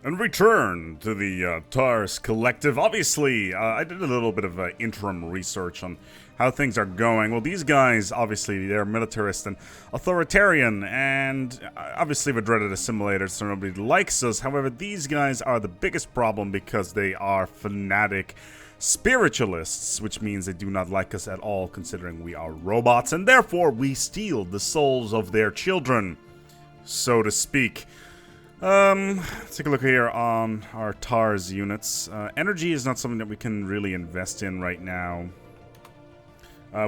And return to the TARS Collective. Obviously, I did a little bit of interim research on how things are going. Well, these guys, obviously, they're militarist and authoritarian, and obviously we're dreaded assimilators, so nobody likes us. However, these guys are the biggest problem because they are fanatic spiritualists, which means they do not like us at all, considering we are robots, and therefore we steal the souls of their children, so to speak. Let's take a look here on our TARS units. Energy is not something that we can really invest in right now.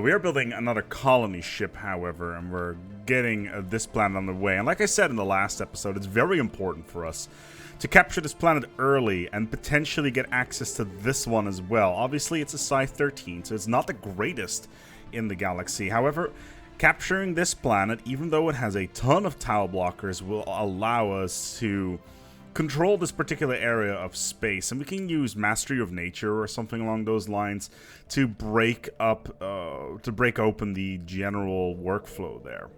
We are building another colony ship, however, and we're getting this planet on the way. And like I said in the last episode, it's very important for us to capture this planet early and potentially get access to this one as well. Obviously, it's a Psi 13, so it's not the greatest in the galaxy. However, capturing this planet, even though it has a ton of tile blockers, will allow us to control this particular area of space, and we can use Mastery of Nature or something along those lines to break open the general workflow there.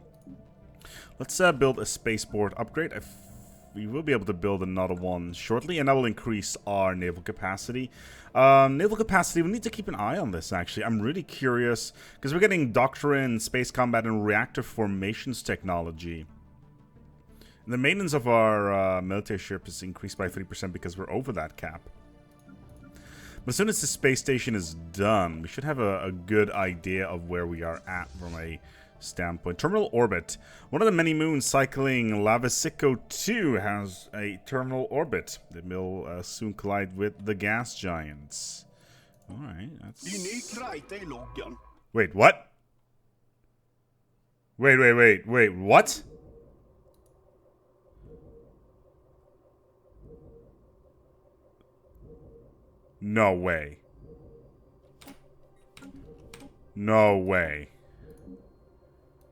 Let's build a spaceport upgrade. We will be able to build another one shortly, and that will increase our naval capacity. Naval capacity, we need to keep an eye on this, actually. I'm really curious, because we're getting doctrine, space combat, and reactor formations technology. And the maintenance of our military ship is increased by 3% because we're over that cap. But as soon as the space station is done, we should have a good idea of where we are at from a standpoint. Terminal orbit. One of the many moons cycling Lavasico 2 has a terminal orbit that will soon collide with the gas giants. Alright, that's... Wait, what? Wait, what? No way. No way.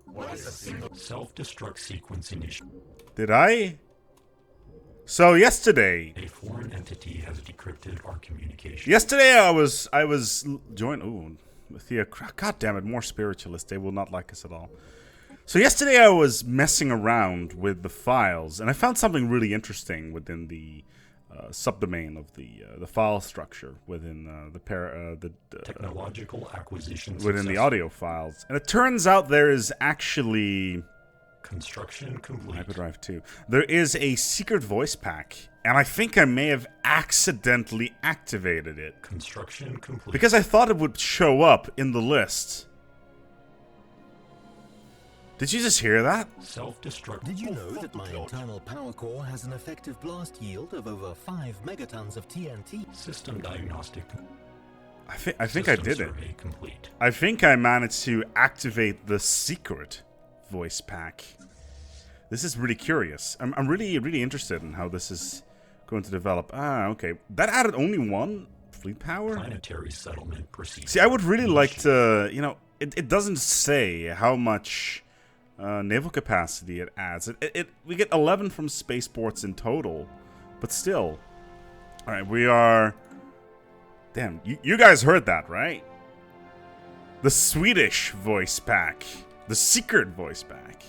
What is a single self-destruct sequence initial? Did I? So yesterday, A foreign entity has decrypted our communication. yesterday I was joined. Ooh, Thea. God damn it! More spiritualists. They will not like us at all. So yesterday I was messing around with the files, and I found something really interesting within the subdomain of the file structure within the Technological acquisition within the audio files, and it turns out there is actually construction complete. Hyperdrive 2. There is a secret voice pack, and I think I may have accidentally activated it Construction complete. because I thought it would show up in the list. Did you just hear that? Self-destruct. Did you know that my internal power core has an effective blast yield of over 5 megatons of TNT? System diagnostic. I think I System did it. survey complete. I think I managed to activate the secret voice pack. This is really curious. I'm really interested in how this is going to develop. Ah, okay. That added only one fleet power? Planetary settlement procedure. See, I would really like to, you know, it doesn't say how much naval capacity it adds. We get 11 from spaceports in total, but still. All right, we are... Damn, you guys heard that, right? The Swedish voice pack. The secret voice pack.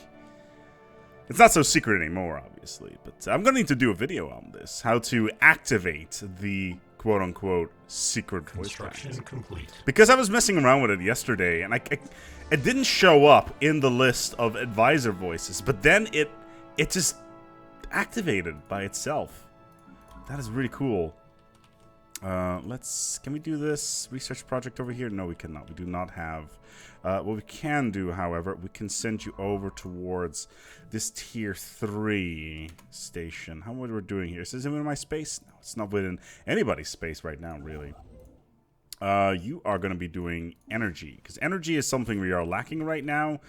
It's not so secret anymore, obviously, but I'm going to need to do a video on this. How to activate the quote-unquote secret voice pack. Construction complete. Because I was messing around with it yesterday, and it didn't show up in the list of advisor voices, but then it just activated by itself. That is really cool. Can we do this research project over here? No, we cannot. We do not have. What we can do, however, we can send you over towards this tier 3 station. How much we're doing here? Is this in my space? No, it's not within anybody's space right now, really. You are going to be doing energy, because energy is something we are lacking right now,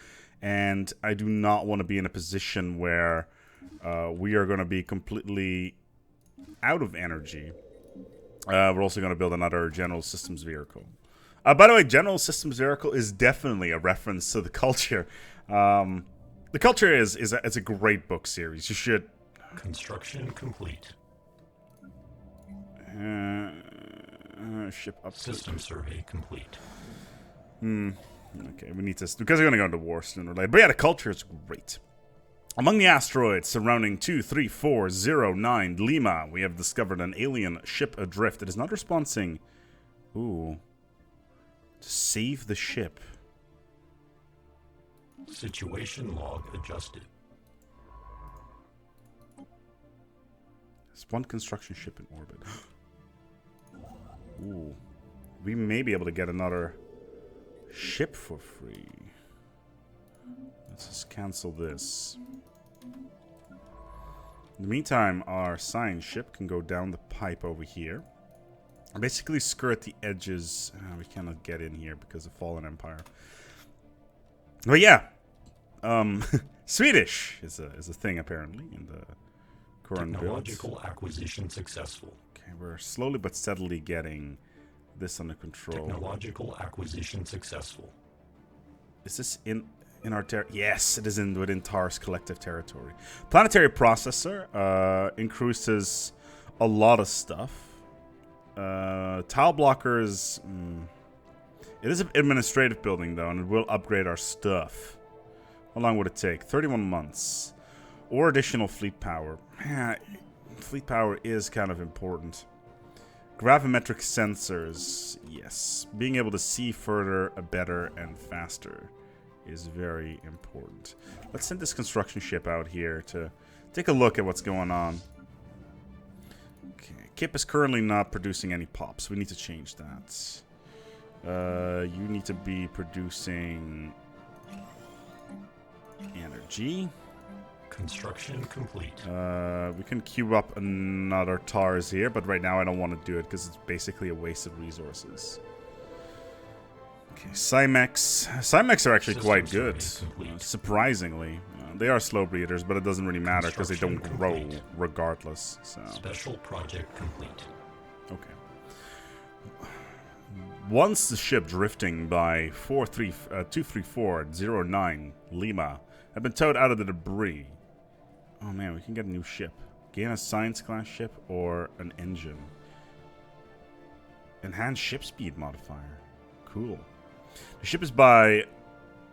and I do not want to be in a position where we are going to be completely out of energy. We're also going to build another General Systems vehicle. By the way, General Systems vehicle is definitely a reference to the Culture. The Culture is a great book series. You should... Construction complete. Ship up. System survey complete. Okay, we need to... Because we're going to go into war sooner or later. But yeah, the Culture is great. Among the asteroids surrounding 23409 Lima, we have discovered an alien ship adrift. It is not responding. Ooh. To save the ship. Situation log adjusted. There's one construction ship in orbit. Ooh. We may be able to get another ship for free. Let's just cancel this. In the meantime, our science ship can go down the pipe over here. Basically skirt the edges. We cannot get in here because of Fallen Empire. But yeah. Swedish is a thing apparently in the current Technological builds. acquisition successful. Okay, we're slowly but steadily getting this under control. Technological acquisition successful. Is this in our yes, it is within TAR's collective territory. Planetary processor increases a lot of stuff. Tile blockers. It is an administrative building though, and it will upgrade our stuff. How long would it take? 31 months. Or additional fleet power. Fleet power is kind of important. Gravimetric sensors. Yes. Being able to see further, better, and faster is very important. Let's send this construction ship out here to take a look at what's going on. Okay. Kip is currently not producing any pops. We need to change that. You need to be producing energy. Construction complete. We can queue up another TARS here, but right now I don't want to do it because it's basically a waste of resources. Okay, Cymex. Cymex are actually quite good, surprisingly. They are slow breeders, but it doesn't really matter because they don't grow regardless. So. Special project complete. Okay. Once the ship drifting by 23409 Lima had been towed out of the debris. Oh man, we can get a new ship. Gain a science class ship or an engine. Enhanced ship speed modifier. Cool. The ship is by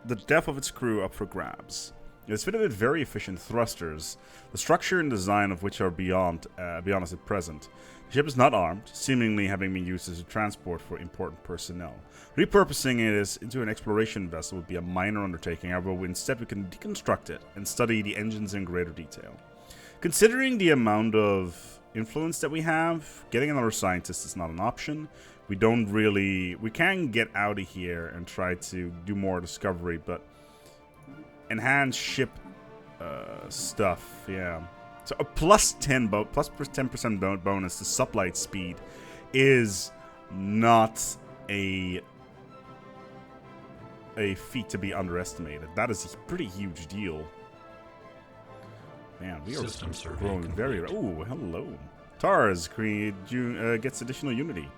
the depth of its crew up for grabs. It is fitted with very efficient thrusters, the structure and design of which are beyond us at present. The ship is not armed, seemingly having been used as a transport for important personnel. Repurposing it into an exploration vessel would be a minor undertaking, however, instead we can deconstruct it and study the engines in greater detail. Considering the amount of influence that we have, getting another scientist is not an option. We can get out of here and try to do more discovery, but enhanced ship stuff, yeah. So a plus 10% bonus to sublight speed is not a feat to be underestimated. That is a pretty huge deal. Man, we are growing very... Ooh, hello. TARS gets additional unity.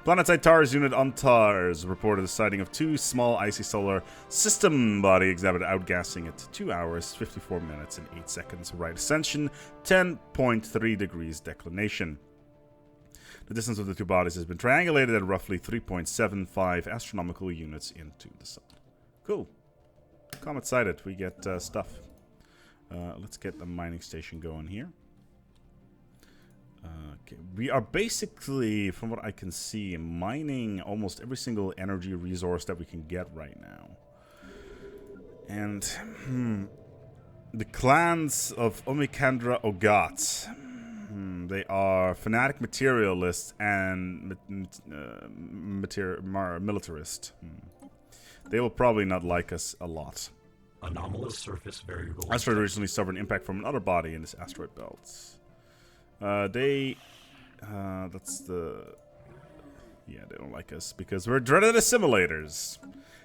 Planetside TARS unit on TARS reported the sighting of 2 small icy solar system body exhibited outgassing at 2 hours, 54 minutes, and 8 seconds. Right ascension, 10.3 degrees declination. The distance of the 2 bodies has been triangulated at roughly 3.75 astronomical units into the sun. Cool. Comet sighted. We get stuff. Let's get the mining station going here. Okay. We are basically, from what I can see, mining almost every single energy resource that we can get right now. And the clans of Omikandra Ogat, they are fanatic materialist and militarist. They will probably not like us a lot. Anomalous surface variable. Asteroid recently suffered an impact from another body in this asteroid belt. They don't like us because we're dreaded assimilators.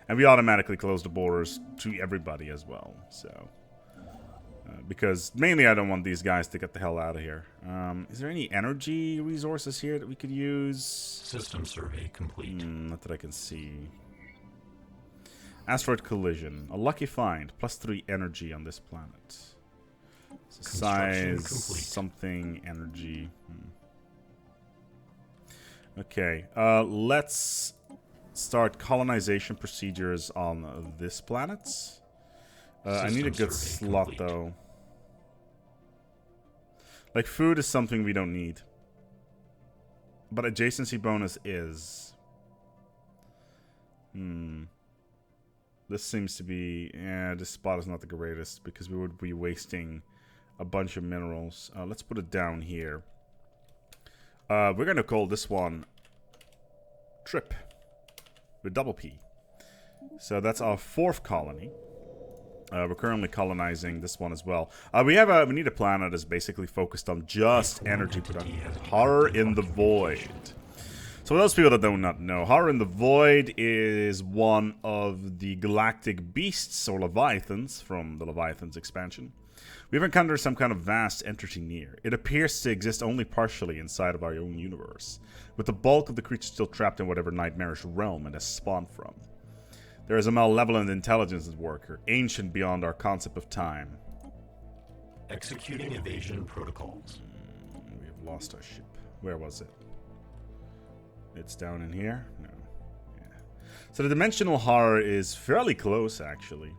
And we automatically close the borders to everybody as well, so. Because mainly I don't want these guys to get the hell out of here. Is there any energy resources here that we could use? System survey complete. Not that I can see. Asteroid collision. A lucky find. +3 energy on this planet. Size complete. Something energy. Okay, let's start colonization procedures on this planet. I need a good slot though. Like, food is something we don't need. But adjacency bonus is. This seems to be... Yeah, this spot is not the greatest because we would be wasting a bunch of minerals. Let's put it down here. We're going to call this one Trip with double P. So that's our 4th colony. We're currently colonizing this one as well. We need a planet that's basically focused on just energy production. Horror in the Void. So for those people that do not know, Horror in the Void is one of the galactic beasts or leviathans from the Leviathans expansion. We've encountered some kind of vast entity near. It appears to exist only partially inside of our own universe, with the bulk of the creature still trapped in whatever nightmarish realm it has spawned from. There is a malevolent intelligence at work here, ancient beyond our concept of time. Executing evasion protocols. We have lost our ship. Where was it? It's down in here? No. Yeah. So the dimensional horror is fairly close, actually.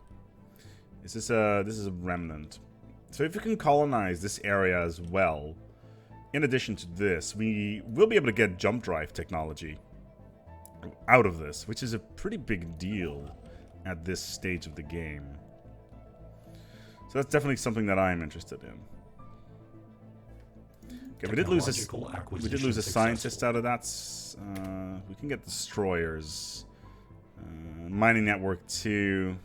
This is a remnant. So if we can colonize this area as well, in addition to this, we will be able to get jump drive technology out of this, which is a pretty big deal at this stage of the game. So that's definitely something that I'm interested in. Okay, we did lose a scientist out of that. We can get destroyers. Mining network 2.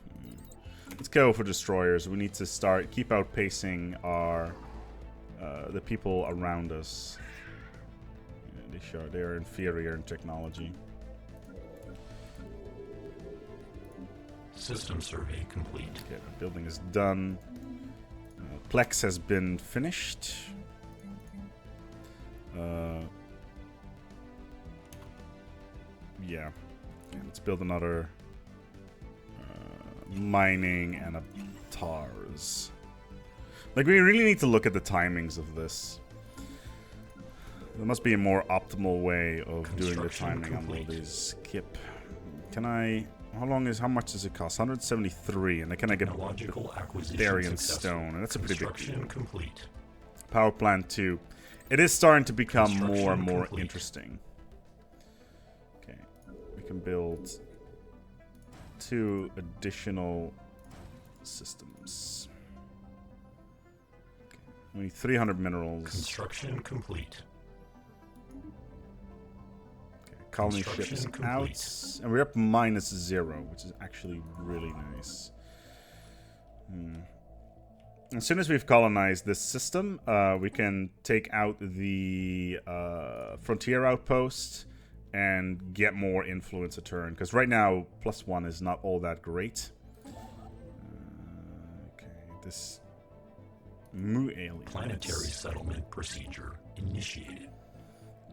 Let's go for destroyers. We need to keep outpacing our the people around us. Yeah, they're inferior in technology. System survey complete. Okay, building is done. Plex has been finished. Yeah. Okay, let's build another mining and a TARS. Like, we really need to look at the timings of this. There must be a more optimal way of doing the timing on all these. Kip. Can I... How much does it cost? 173, and then can I get Therian stone? And that's a pretty big deal. Complete. Power plant 2. It is starting to become more and more interesting. Okay, we can build 2 additional systems. Okay. We need 300 minerals. Construction complete. Colony ships out, and we're up -0, which is actually really nice. As soon as we've colonized this system, we can take out the frontier outpost and get more influence a turn. Because right now, +1 is not all that great. Okay, this Mu alien. Planetary settlement procedure initiated.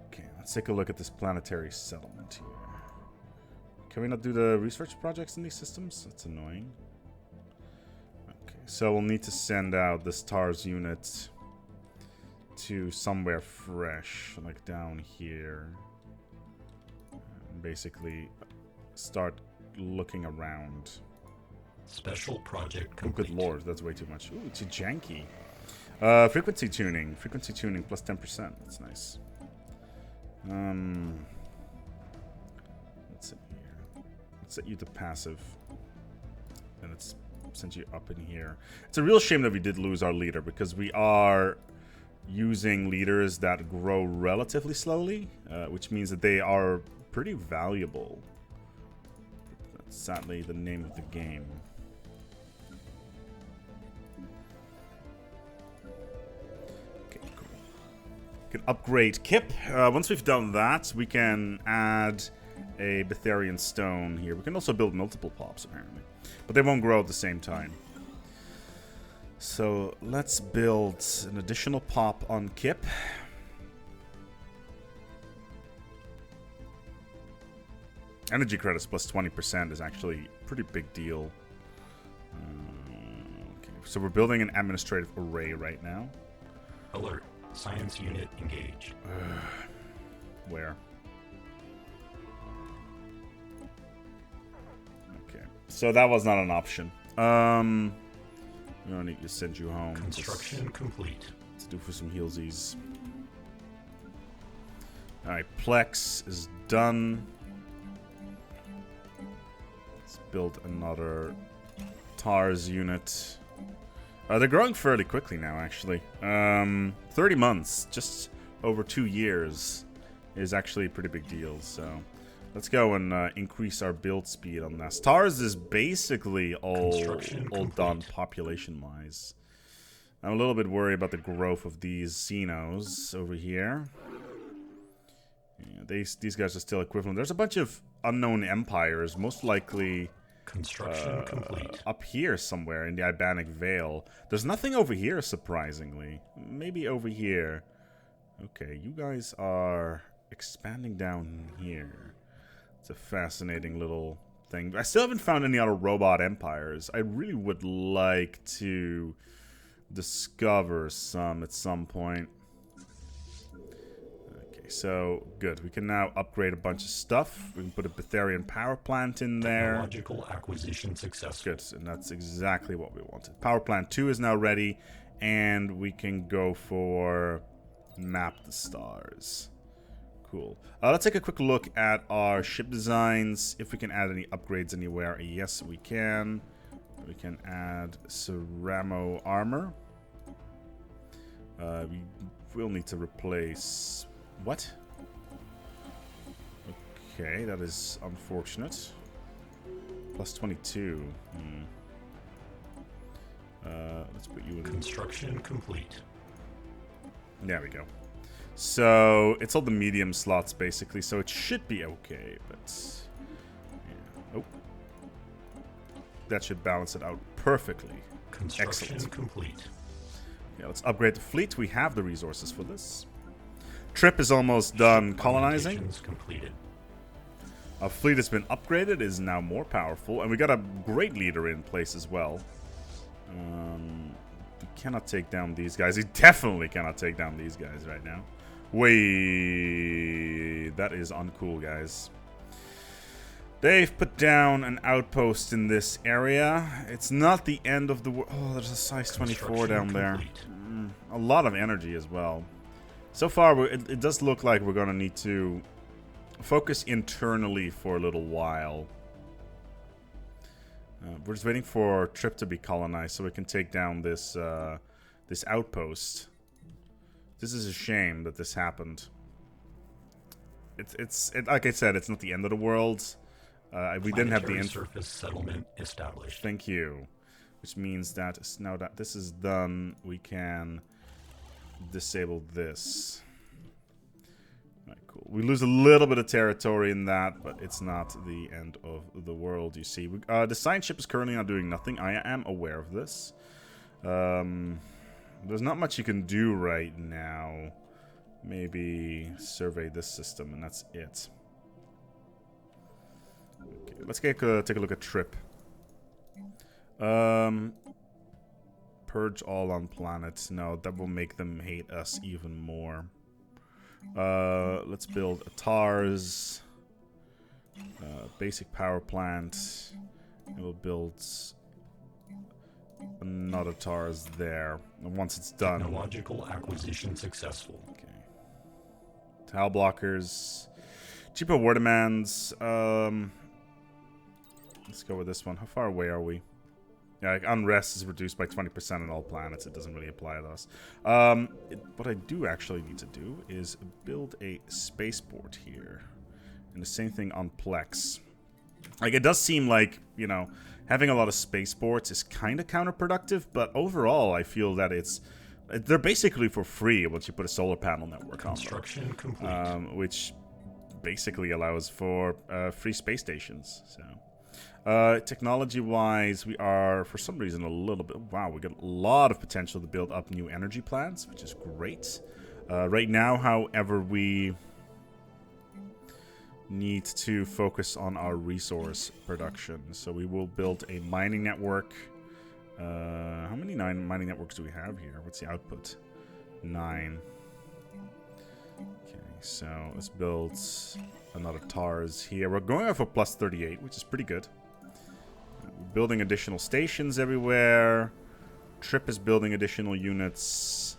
Okay, let's take a look at this planetary settlement here. Can we not do the research projects in these systems? That's annoying. Okay, so we'll need to send out the STARS unit to somewhere fresh, like down here. And basically start looking around. Special project complete. Oh, good lord, that's way too much. Ooh, it's janky. Frequency tuning. Frequency tuning plus 10%. That's nice. Let's set here. Let's set you to passive. And let's send you up in here. It's a real shame that we did lose our leader, because we are using leaders that grow relatively slowly, which means that they are pretty valuable. That's sadly the name of the game. Can upgrade Kip. Once we've done that, we can add a Betharian stone here. We can also build multiple pops, apparently. But they won't grow at the same time. So let's build an additional pop on Kip. Energy credits plus 20% is actually a pretty big deal. Okay, so we're building an administrative array right now. Alert. Science unit engaged. Where? Okay. So that was not an option. We don't need to send you home. Construction complete. It's do for some healsies. Alright, Plex is done. Let's build another TARS unit. They're growing fairly quickly now, actually. 30 months, just over 2 years, is actually a pretty big deal, so... Let's go and increase our build speed on this. TARS is basically all done population-wise. I'm a little bit worried about the growth of these Xenos over here. Yeah, these guys are still equivalent. There's a bunch of unknown empires, most likely Construction complete. up here somewhere in the Ibanic Vale. There's nothing over here, surprisingly. Maybe over here. Okay, you guys are expanding down here. It's a fascinating little thing. I still haven't found any other robot empires. I really would like to discover some at some point. Okay, so good. We can now upgrade a bunch of stuff. We can put a Betharian power plant in there. Technological acquisition successful. Good, and that's exactly what we wanted. Power plant 2 is now ready, and we can go for map the stars. Cool. Let's take a quick look at our ship designs. If we can add any upgrades anywhere. Yes, we can. We can add ceramo armor. We will need to replace... What? Okay, that is unfortunate. Plus 22. Let's put you in... Construction complete. There we go. So, it's all the medium slots, basically, so it should be okay, but... Yeah. Oh. That should balance it out perfectly. Construction Excellent. complete. Yeah, let's upgrade the fleet. We have the resources for this. Trip is almost done colonizing. Augmentations completed. Our fleet has been upgraded, is now more powerful, and we got a great leader in place as well. We cannot take down these guys. He definitely cannot take down these guys right now. Wait, that is uncool, guys. They've put down an outpost in this area. It's not the end of the world. Oh, there's a size 24 down there. A lot of energy as well. So far, it does look like we're going to need to focus internally for a little while. We're just waiting for Trip to be colonized so we can take down this this outpost. This is a shame that this happened. It's like I said, it's not the end of the world. We didn't have the surface settlement established. Thank you. Which means that now that this is done, we can disable this. Alright, cool. We lose a little bit of territory in that, but it's not the end of the world, you see. The science ship is currently not doing nothing. I am aware of this. There's not much you can do right now. Maybe survey this system, and that's it. Okay, let's take a look at Trip. Purge all on planets. No, that will make them hate us even more. Let's build a TARS. Basic power plant. And we'll build another TARS there. And once it's done... Technological acquisition successful. Okay. Tile blockers. Cheaper war demands. Let's go with this one. How far away are we? Yeah, like unrest is reduced by 20% on all planets. It doesn't really apply to us. What I do actually need to do is build a spaceport here. And the same thing on Plex. Like, it does seem like, you know, having a lot of spaceports is kind of counterproductive, but overall I feel that they're basically for free once you put a solar panel network on them. Construction complete. Which basically allows for free space stations, so... Technology-wise, we are, for some reason, a little bit... Wow, we got a lot of potential to build up new energy plants, which is great. Right now, however, we need to focus on our resource production. So we will build a mining network. How many mining networks do we have here? What's the output? 9. Okay, so let's build another TARS here. We're going off a plus 38, which is pretty good. Building additional stations everywhere. Trip is building additional units.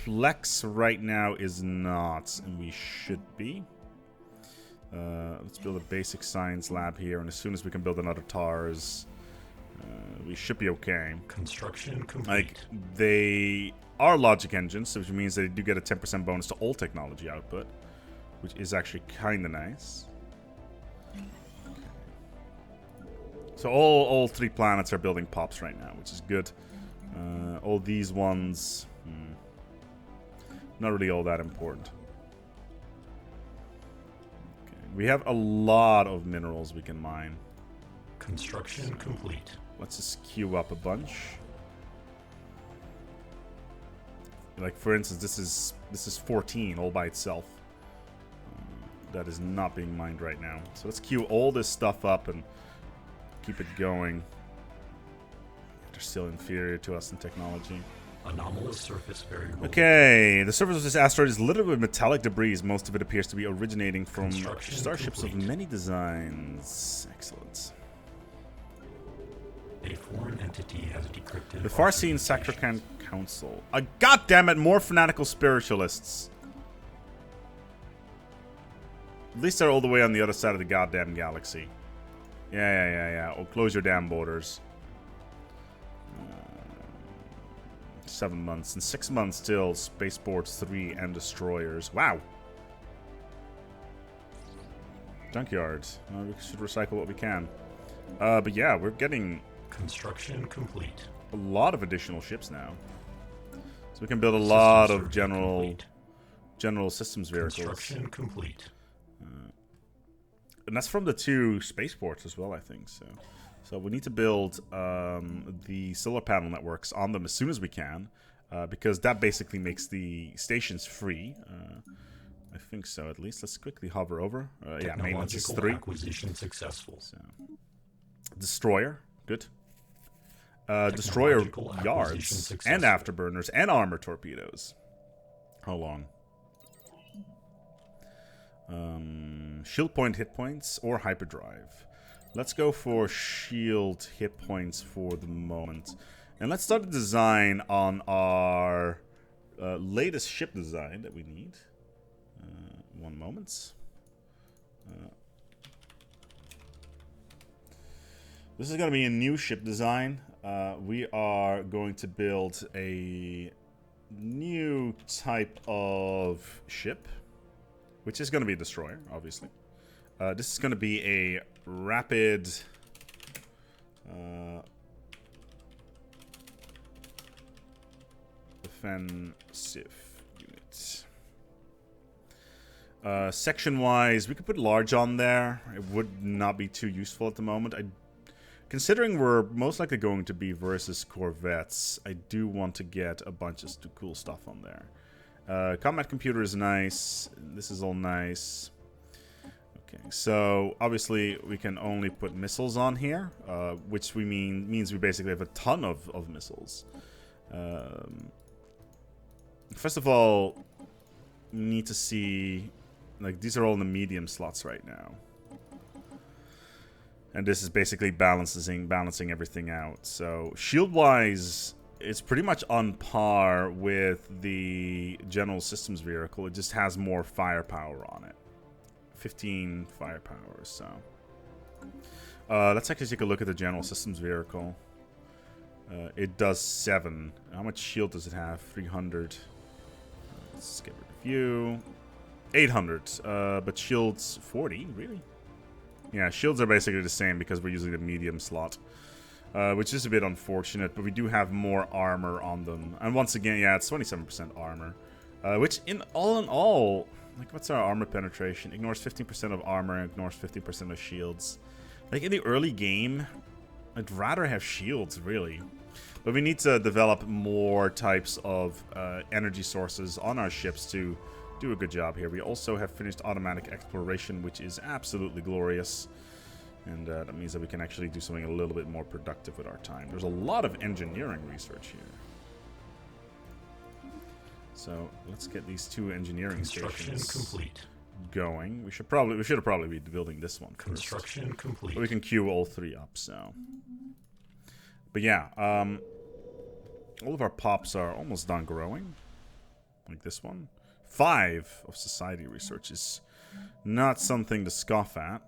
flex right now is not, and we should be. Let's build a basic science lab here, and as soon as we can build another TARS, we should be okay. Construction complete. Like, they are logic engines, which means they do get a 10% bonus to all technology output, which is actually kind of nice. So all 3 planets are building pops right now, which is good. All these ones, not really all that important. Okay. We have a lot of minerals we can mine. Construction complete. Let's just queue up a bunch. Like, for instance, this is 14 all by itself. That is not being mined right now. So let's queue all this stuff up and keep it going. They're still inferior to us in technology. Anomalous surface variable. Okay, the surface of this asteroid is littered with metallic debris. Most of it appears to be originating from starships of many designs. Excellent. A foreign entity has decrypted The far-seen Sacrican Council. Goddammit, more fanatical spiritualists. At least they're all the way on the other side of the goddamn galaxy. Yeah. Oh, close your damn borders. 7 months. In 6 months till Spaceports 3 and Destroyers. Wow. Junkyard. We should recycle what we can. But yeah, we're getting... Construction complete. A lot of additional ships now. So we can build a lot of general systems vehicles. Construction complete. And that's from the 2 spaceports as well, I think. So we need to build the solar panel networks on them as soon as we can, because that basically makes the stations free. I think so, at least. Let's quickly hover over. Yeah, maintenance is 3. Acquisition successful. So, destroyer, good. Destroyer yards and afterburners and armor torpedoes. How long? Shield point hit points or hyperdrive. Let's go for shield hit points for the moment. And let's start the design on our latest ship design that we need. 1 moment. This is going to be a new ship design. We are going to build a new type of ship, which is going to be a destroyer, obviously. This is going to be a rapid offensive unit. Section-wise, we could put large on there. It would not be too useful at the moment. Considering we're most likely going to be versus corvettes, I do want to get a bunch of cool stuff on there. Combat computer is nice. This is all nice. Okay, so obviously we can only put missiles on here, which means we basically have a ton of missiles. First of all, we need to see, like, these are all in the medium slots right now. And this is basically balancing everything out. So shield-wise, it's pretty much on par with the general systems vehicle. It just has more firepower on it. 15 firepower, so. Let's actually take a look at the general systems vehicle. It does 7. How much shield does it have? 300. Let's get rid of you. 800. But shields 40, really? Yeah, shields are basically the same because we're using the medium slot. Which is a bit unfortunate, but we do have more armor on them. And once again, yeah, it's 27% armor. Which, in all, like, what's our armor penetration? Ignores 15% of armor and ignores 50% of shields. Like, in the early game, I'd rather have shields, really. But we need to develop more types of energy sources on our ships to do a good job here. We also have finished automatic exploration, which is absolutely glorious. And that means that we can actually do something a little bit more productive with our time. There's a lot of engineering research here. So let's get these 2 engineering stations complete. Going. We should have probably be building this one first. Construction complete. But we can queue all 3 up. So, but yeah, all of our pops are almost done growing. Like this one. 5 of society research is not something to scoff at.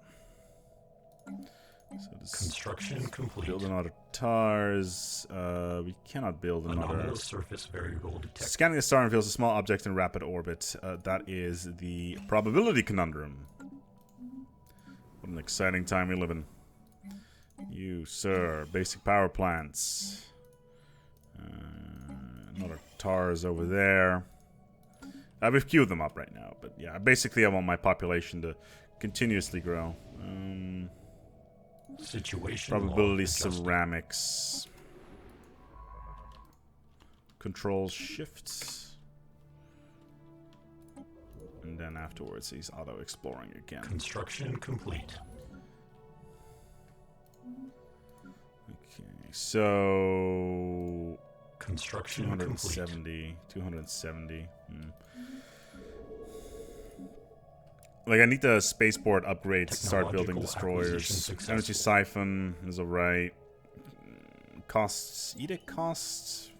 So this Construction complete. build another TARS. We cannot build another. Anomalous surface variable detected. Scanning the star reveals a small object in rapid orbit. That is the probability conundrum. What an exciting time we live in. You, sir. Basic power plants. Another TARS over there. We've queued them up right now, but yeah, basically I want my population to continuously grow. Situation Probability log adjusted. ceramics. Control shift. And then afterwards he's auto exploring again. Construction complete. Okay, so Construction complete. 270. 270. Like, I need the spaceport upgrade to start building Technological acquisition destroyers. successful. Energy siphon is alright. Costs. Edict costs?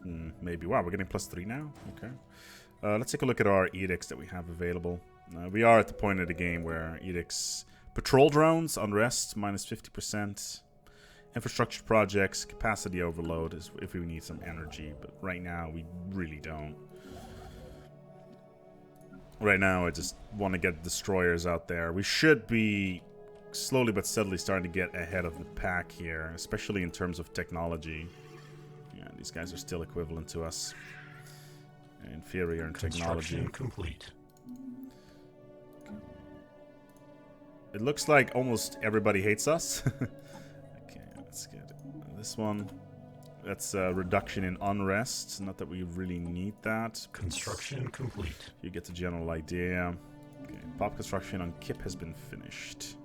Maybe. Wow, we're getting +3 now? Okay. Let's take a look at our edicts that we have available. We are at the point of the game where edicts... Patrol drones, unrest, -50%. Infrastructure projects, capacity overload is if we need some energy. But right now, we really don't. Right now, I just want to get destroyers out there. We should be slowly but steadily starting to get ahead of the pack here, especially in terms of technology. Yeah, these guys are still equivalent to us. Inferior in technology. Construction complete. It looks like almost everybody hates us. Okay, let's get this one. That's a reduction in unrest. Not that we really need that. Construction complete. You get the general idea. Okay, pop construction on Kip has been finished.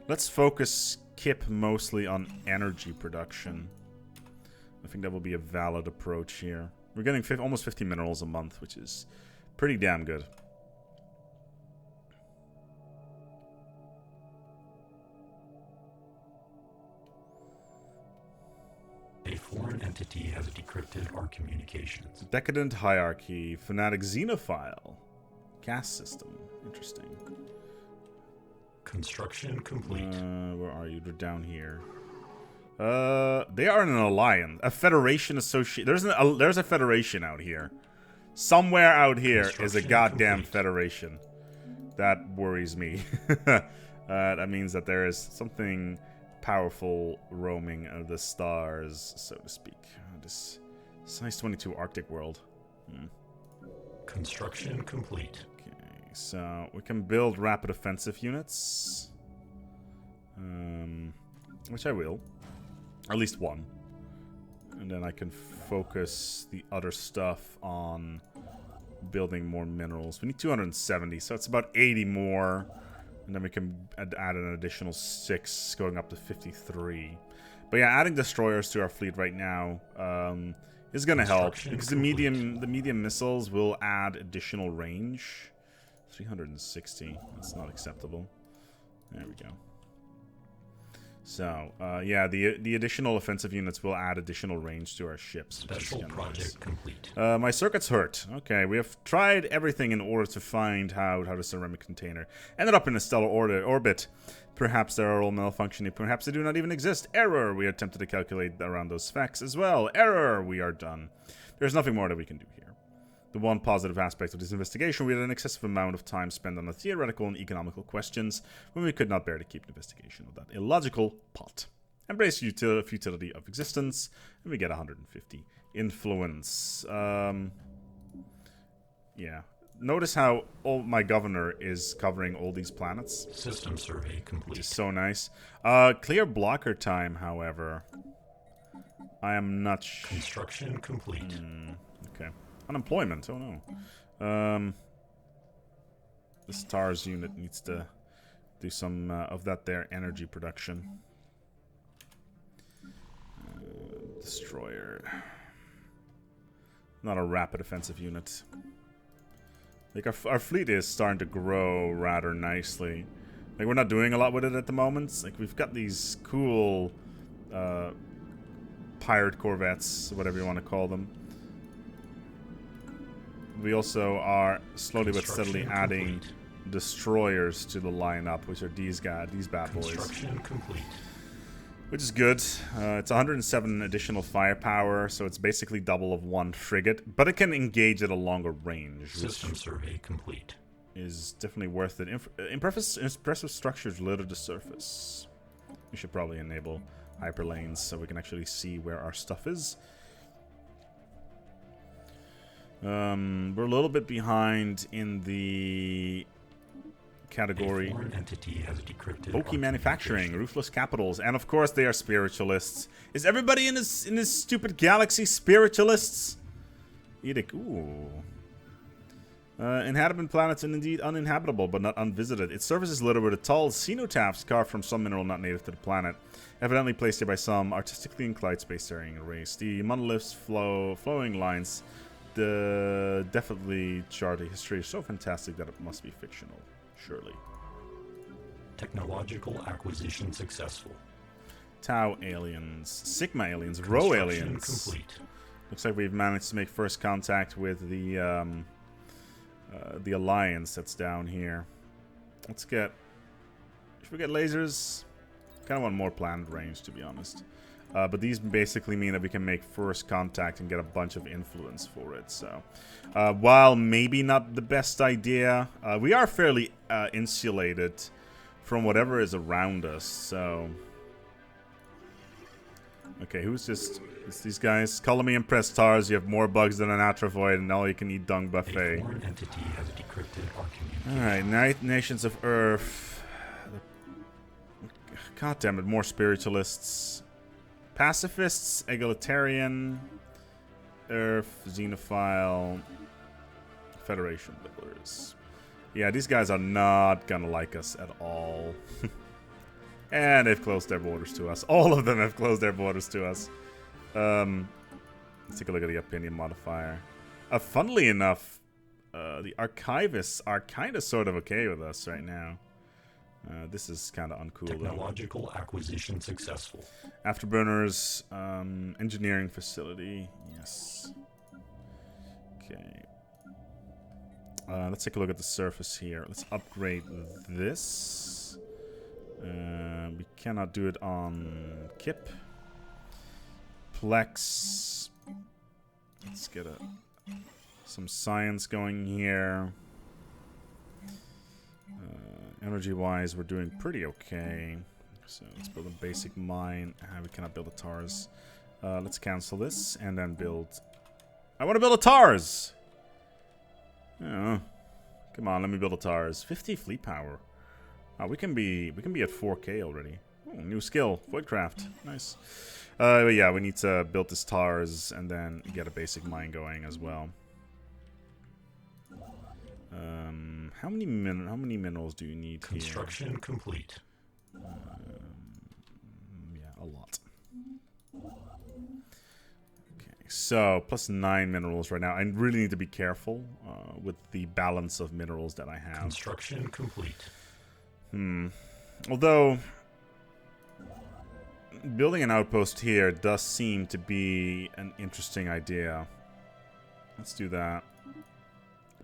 Let's focus Kip mostly on energy production. I think that will be a valid approach here. We're getting almost 50 minerals a month, which is pretty damn good. A foreign entity has decrypted our communications. Decadent hierarchy, fanatic xenophile, caste system. Interesting. Construction complete. Where are you? They're down here. They are in an alliance, a federation associate. There's a federation out here. Somewhere out here is a goddamn federation. That worries me. That means that there is something powerful roaming the stars, so to speak. This size 22 Arctic world. Construction complete. Okay, so we can build rapid offensive units, which I will. At least one. And then I can focus the other stuff on building more minerals. We need 270, so it's about 80 more. And then we can add an additional 6, going up to 53. But yeah, adding destroyers to our fleet right now is going to help. Because the medium missiles will add additional range. 360. That's not acceptable. There we go. So, yeah, the additional offensive units will add additional range to our ships. Special project complete. My circuits hurt. Okay, we have tried everything in order to find how the ceramic container ended up in a stellar orbit. Perhaps they are all malfunctioning. Perhaps they do not even exist. Error. We attempted to calculate around those facts as well. Error. We are done. There's nothing more that we can do here. The one positive aspect of this investigation, we had an excessive amount of time spent on the theoretical and economical questions when we could not bear to keep an investigation of that illogical pot. Embrace the futility of existence, and we get 150 influence. Yeah. Notice how my governor is covering all these planets. System survey complete. Which is so nice. Clear blocker time, however. I am not Construction complete. Okay. Unemployment, oh no. The STARS unit needs to do some of that there energy production. Destroyer. Not a rapid offensive unit. Like, our fleet is starting to grow rather nicely. Like, we're not doing a lot with it at the moment. Like, we've got these cool pirate corvettes, whatever you want to call them. we also are slowly but steadily Construction adding complete. destroyers to the lineup, which are these bad boys. Construction complete. Which is good. It's 107 additional firepower, so it's basically double of one frigate, but it can engage at a longer range, System which survey complete. is definitely worth it. Impressive structures littered the surface. We should probably enable hyperlanes so we can actually see where our stuff is. We're a little bit behind in the category. A foreign entity has decrypted Bulky our manufacturing, communication. ruthless capitals, and of course they are spiritualists. Is everybody in this stupid galaxy spiritualists? Edict. Ooh. Inhabited planets and indeed uninhabitable, but not unvisited. Its surface is littered with tall cenotaphs carved from some mineral not native to the planet, evidently placed here by some artistically inclined spacefaring race. The monoliths flowing lines definitely chart a history so fantastic that it must be fictional. Surely. Technological acquisition successful. Tau aliens, Sigma aliens, Rho Construction aliens. complete. Looks like we've managed to make first contact with the alliance that's down here. Let's get. Should we get lasers? Kind of want more planned range, to be honest. But these basically mean that we can make first contact and get a bunch of influence for it. So, while maybe not the best idea, we are fairly insulated from whatever is around us. So, okay, who's this? It's these guys. Color me impressed, Tars. You have more bugs than an Atrovoid and all you can eat dung A buffet. foreign entity has decrypted our communication. Alright, Nations of Earth. God damn it, more spiritualists. Pacifists, egalitarian, Earth, Xenophile, Federation builders. Yeah, these guys are not gonna like us at all. And they've closed their borders to us. All of them have closed their borders to us. Let's take a look at the opinion modifier. Funnily enough, the archivists are kind of sort of okay with us right now. This is kind of uncool, though. Technological acquisition successful. Afterburners, engineering facility, yes. Okay. Let's take a look at the surface here. Let's upgrade this. We cannot do it on Kip. Plex. Let's get some science going here. Energy-wise, we're doing pretty okay. So let's build a basic mine. We cannot build a TARS. Let's cancel this and then build. I want to build a TARS. Oh, come on, let me build a TARS. 50 fleet power. We can be at 4K already. Oh, new skill, Voidcraft. Nice. But yeah, we need to build this TARS and then get a basic mine going as well. How many minerals do you need here? Construction complete. Yeah, a lot. Okay, so plus 9 minerals right now. I really need to be careful with the balance of minerals that I have. Construction complete. Although building an outpost here does seem to be an interesting idea. Let's do that.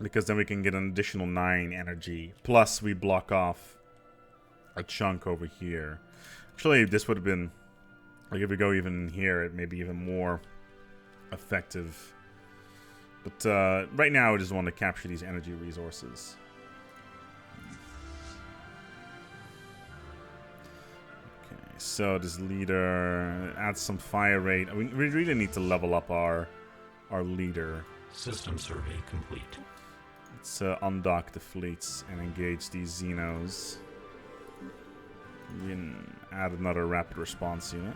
Because then we can get an additional 9 energy. Plus, we block off a chunk over here. Actually, this would have been... Like, if we go even here, it may be even more effective. But right now, I just want to capture these energy resources. Okay, so this leader adds some fire rate. I mean, we really need to level up our leader. System survey complete. Let's undock the fleets and engage these Xenos. We can add another rapid response unit.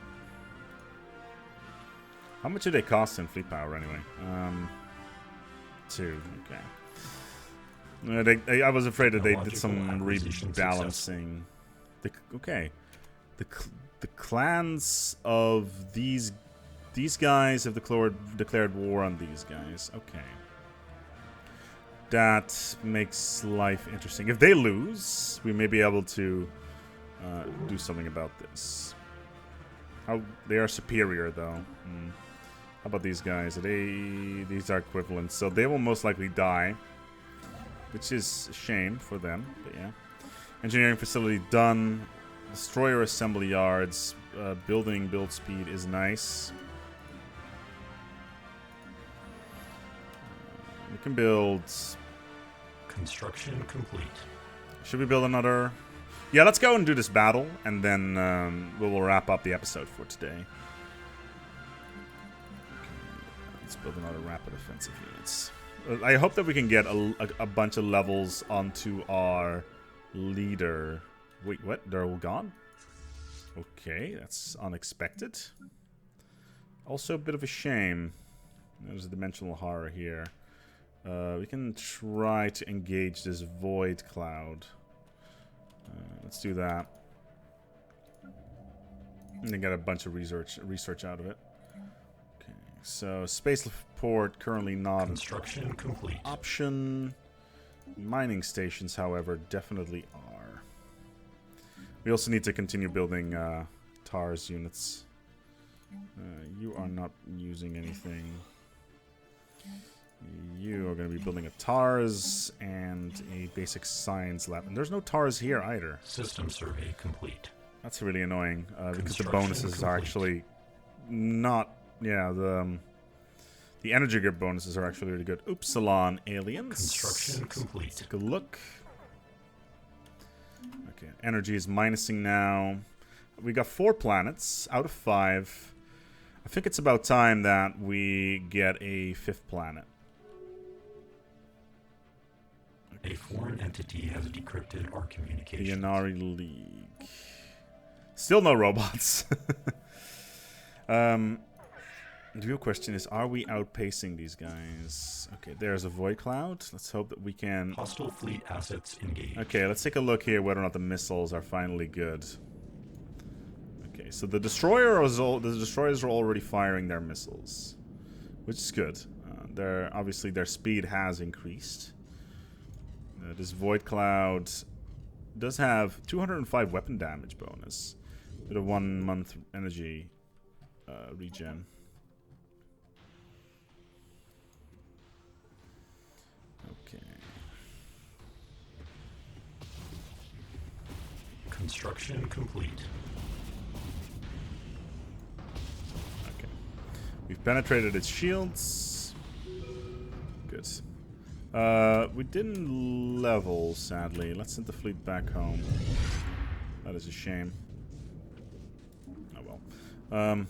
How much do they cost in fleet power anyway? 2, okay. I was afraid that they did some rebalancing. The clans of these guys have declared war on these guys. Okay. That makes life interesting. If they lose, we may be able to do something about this. How they are superior, though. How about these guys? Are these are equivalent, so they will most likely die, which is a shame for them. But yeah, engineering facility done. Destroyer assembly yards. Building build speed is nice. We can build. Construction complete. Should we build another? Yeah, let's go and do this battle, and then we'll wrap up the episode for today. Okay, let's build another rapid offensive units. I hope that we can get a bunch of levels onto our leader. Wait, what? They're all gone? Okay, that's unexpected. Also a bit of a shame. There's a dimensional horror here. We can try to engage this void cloud. Let's do that. And then get a bunch of research out of it. Okay, so spaceport currently not Construction complete. Option. Mining stations, however, definitely are. We also need to continue building TARS units. You are not using anything. You are going to be building a TARS and a basic science lab. And there's no TARS here either. System survey complete. That's really annoying because the bonuses are actually not... Yeah, the energy grip bonuses are actually really good. Upsilon aliens. Construction complete. Let's take a look. Okay, energy is minusing now. We got 4 planets out of 5. I think it's about time that we get a 5th planet. A foreign entity has decrypted our The communications. Anomaly League. Still no robots. The real question is, are we outpacing these guys? Okay, there's a void cloud. Let's hope that we can... Hostile fleet assets engaged. Okay, let's take a look here whether or not the missiles are finally good. Okay, so the destroyers are already firing their missiles, which is good. Obviously their speed has increased. This void cloud does have 205 weapon damage bonus with a 1 month energy regen. Okay. Construction complete. Okay. We've penetrated its shields. Good. We didn't level, sadly. Let's send the fleet back home. That is a shame. Oh well.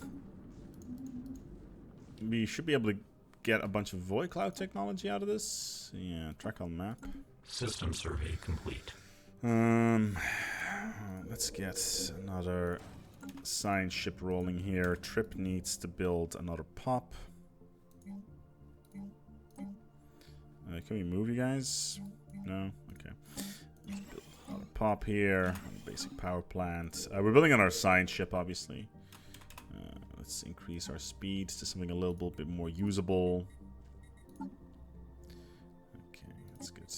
We should be able to get a bunch of void cloud technology out of this. Yeah, track on map. System survey complete. Let's get another science ship rolling here. Trip needs to build another pop. Can we move you guys? No? Okay. Let's build another pop here. Basic power plant. We're building on our science ship, obviously. Let's increase our speed to something a little bit more usable. Okay, that's good.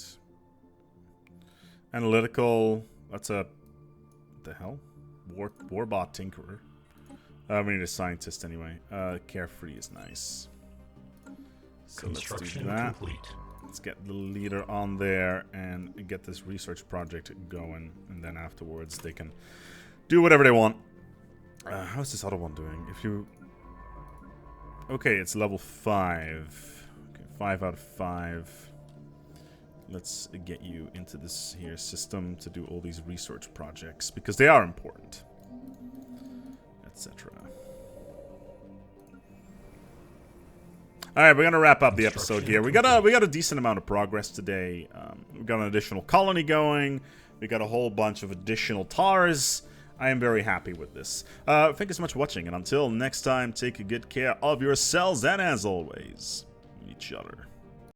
Analytical. That's a... What the hell? Warbot Tinkerer. We need a scientist anyway. Carefree is nice. So let's do that. Complete. Let's get the leader on there and get this research project going. And then afterwards they can do whatever they want. How's this other one doing? If you... Okay, it's level 5. Okay, 5 out of 5. Let's get you into this here system to do all these research projects. Because they are important. Etc. Alright, we're gonna wrap up the episode here. We got a decent amount of progress today. We got an additional colony going. We got a whole bunch of additional TARS. I am very happy with this. Thank you so much for watching, and until next time, take good care of yourselves, and as always, each other.